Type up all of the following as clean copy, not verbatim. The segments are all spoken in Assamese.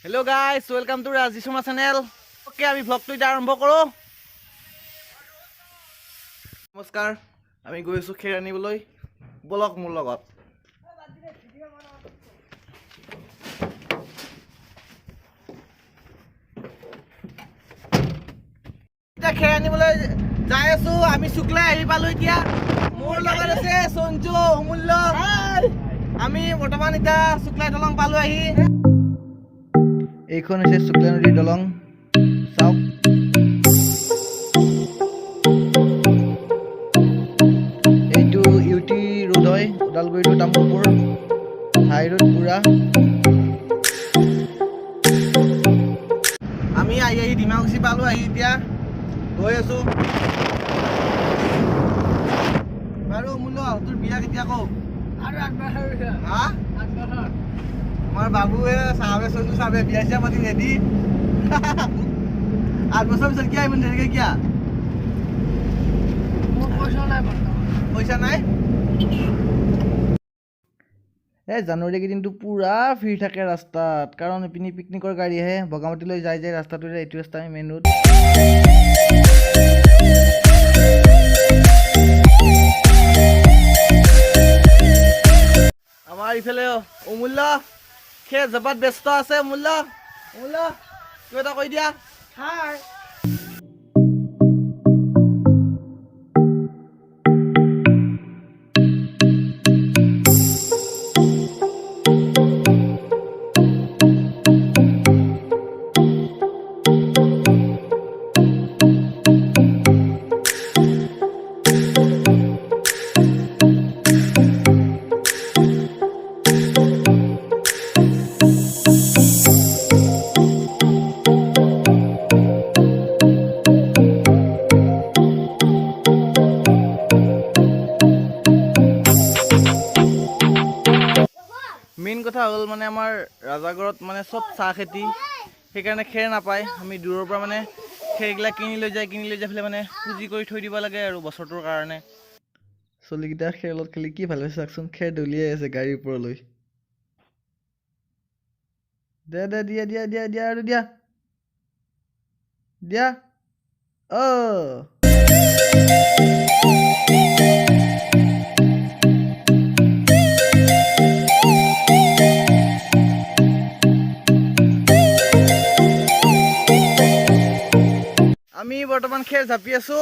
Hello guys, welcome to Raji Sharma channel. Okay, আমি vlogটো এটা আৰম্ভ কৰো। নমস্কাৰ, আমি গৈছো খেৰ আনিবলৈ। বলক মোৰ লগত। এটা খেৰ আনিবলৈ যাই আছো। আমি শুক্লা আহি পালো এতিয়া। মোৰ লগত আছে সঞ্জু, অমূল্য। আমি বৰ্তমান এটা শুক্লা দলং পালো আহি। এইখন হৈছে শুক্লা নদীৰ দলং। চাওক এইটো ইউটি ৰোড হয়, ওদালগুৰি টু তামুলপুৰ হাই ৰোড পুৰা। আমি আহি ডিমাকুচি পালো আহি এতিয়া গৈ আছো। বাৰু অমূল্য, তোৰ বিয়া কেতিয়া কও? আৰু 8 বছৰ হৈছে। হা 8 বছৰ। আমাৰ বাবুৱে চাবে সঞ্জু চাবে বিয়া চিয়া পাতি ৰেডি। 8 বছৰ পিছত কিয় ইমান দেৰিকে কিয়া? পইচা নাই, পইচা নাই। জানুৱাৰী কেইদিনটো পুৰা ভিৰ থাকে ৰাস্তাত, কাৰণ ইপিনি পিকনিকৰ গাড়ী আহে। বগামাটিলৈ যায় যে ৰাস্তাটো, এইটো ৰাস্তা মেইন ৰোড। আমাৰ ইফালে অমূল্য খেৰ জবাত ব্যস্ত আছে। অমূল্য কিবা এটা কৈ দিয়া। হাই মেইন কথা হ'ল মানে আমাৰ ৰাজাগড়ত মানে চব চাহ খেতি, সেইকাৰণে খেৰ নাপায়। আমি দূৰৰ পৰা মানে খেৰগিলা কিনি লৈ যাই পেলাই মানে পুঁজি কৰি থৈ দিব লাগে আৰু বছৰটোৰ কাৰণে। চলিকেইটা খেৰ লগত খেলি কি ভাল হৈছে চাওকচোন, খেৰ দলিয়াই আছে গাড়ীৰ ওপৰলৈ। দে দিয়া আৰু দিয়া আমি বৰ্তমান খেৰ জাপি আছো।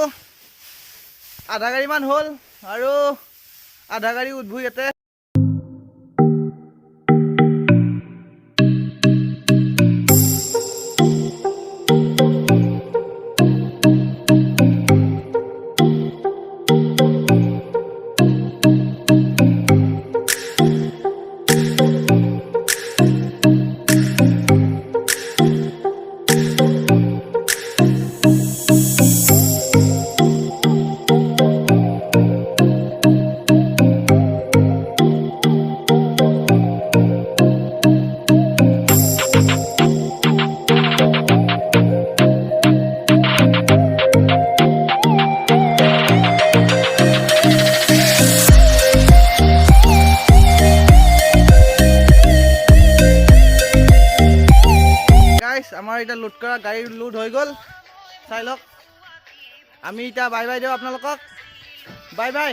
আধা গাড়ী মান হ'ল আৰু আধা গাড়ী উদ্ভুই ইয়াতে। আমাৰ এটা লোড কৰা গাড়ী লোড হৈ গ'ল, চাই লওক। আমি এতিয়া বাই বাই দিওঁ আপোনালোকক। Bye bye.